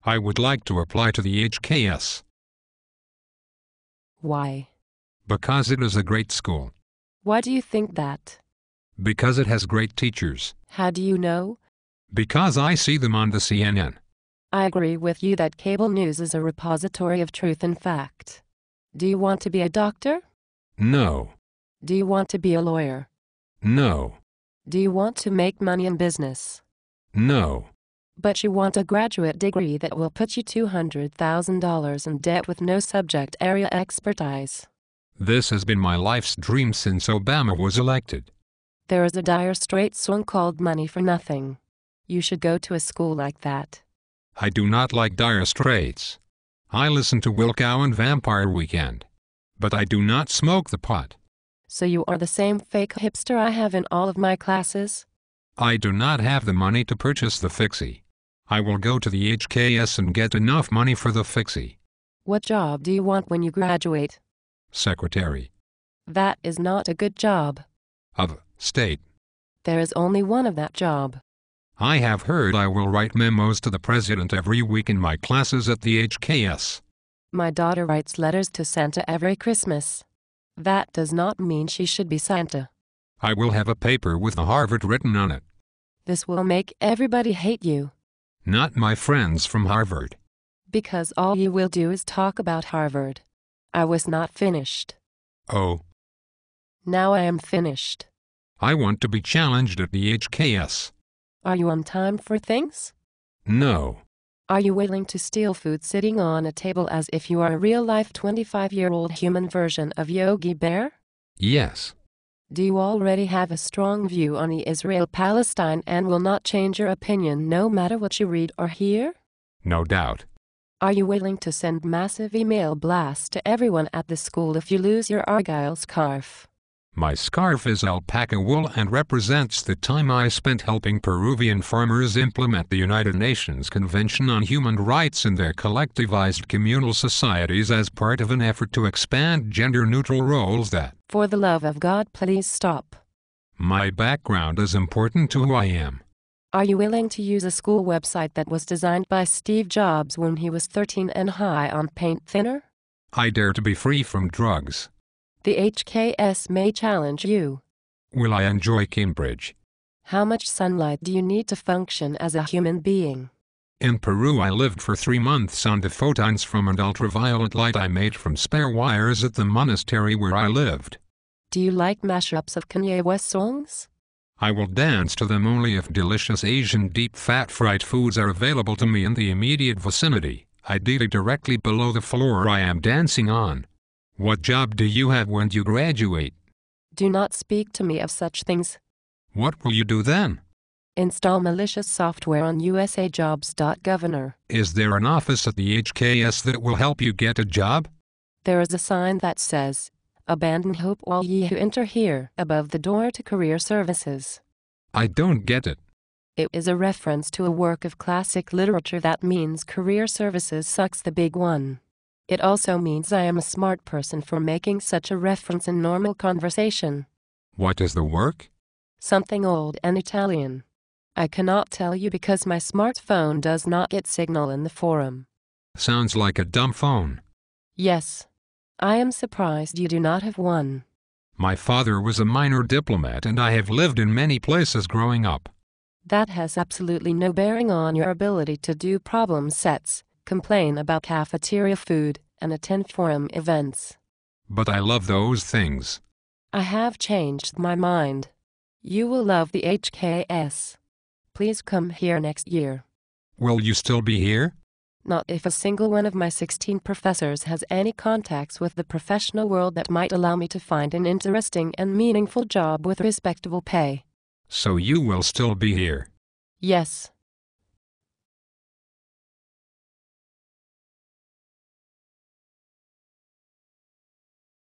I would like to apply to the HKS. Why? Because it is a great school. Why do you think that? Because it has great teachers. How do you know? Because I see them on the CNN. I agree with you that cable news is a repository of truth and fact. Do you want to be a doctor? No. Do you want to be a lawyer? No. Do you want to make money in business? No. But you want a graduate degree that will put you $200,000 in debt with no subject area expertise. This has been my life's dream since Obama was elected. There is a dire straits song called Money for Nothing. You should go to a school like that. I do not like Dire Straits. I listen to Wilco and Vampire Weekend. But I do not smoke the pot. So you are the same fake hipster I have in all of my classes? I do not have the money to purchase the fixie. I will go to the HKS and get enough money for the fixie. What job do you want when you graduate? Secretary. That is not a good job. Of state. There is only one of that job. I have heard I will write memos to the president every week in my classes at the HKS. My daughter writes letters to Santa every Christmas. That does not mean she should be Santa. I will have a paper with Harvard written on it. This will make everybody hate you. Not my friends from Harvard. Because all you will do is talk about Harvard. I was not finished. Oh. Now I am finished. I want to be challenged at the HKS. Are you on time for things? No. Are you willing to steal food sitting on a table as if you are a real-life 25-year-old human version of Yogi Bear? Yes. Do you already have a strong view on the Israel-Palestine and will not change your opinion no matter what you read or hear? No doubt. Are you willing to send massive email blasts to everyone at the school if you lose your Argyle scarf? My scarf is alpaca wool and represents the time I spent helping Peruvian farmers implement the United Nations Convention on Human Rights in their collectivized communal societies as part of an effort to expand gender-neutral roles that... For the love of God, please stop. My background is important to who I am. Are you willing to use a school website that was designed by Steve Jobs when he was 13 and high on paint thinner? I dare to be free from drugs. The HKS may challenge you. Will I enjoy Cambridge? How much sunlight do you need to function as a human being? In Peru I lived for 3 months on the photons from an ultraviolet light I made from spare wires at the monastery where I lived. Do you like mashups of Kanye West songs? I will dance to them only if delicious Asian deep-fat fried foods are available to me in the immediate vicinity, ideally directly below the floor I am dancing on. What job do you have when you graduate? Do not speak to me of such things. What will you do then? Install malicious software on usajobs.governor. Is there an office at the HKS that will help you get a job? There is a sign that says, "Abandon hope all ye who enter here," above the door to career services. I don't get it. It is a reference to a work of classic literature that means career services sucks the big one. It also means I am a smart person for making such a reference in normal conversation. What is the work? Something old and Italian. I cannot tell you because my smartphone does not get signal in the forum. Sounds like a dumb phone. Yes. I am surprised you do not have one. My father was a minor diplomat and I have lived in many places growing up. That has absolutely no bearing on your ability to do problem sets, complain about cafeteria food, and attend forum events. But I love those things. I have changed my mind. You will love the HKS. Please come here next year. Will you still be here? Not if a single one of my 16 professors has any contacts with the professional world that might allow me to find an interesting and meaningful job with respectable pay. So you will still be here? Yes.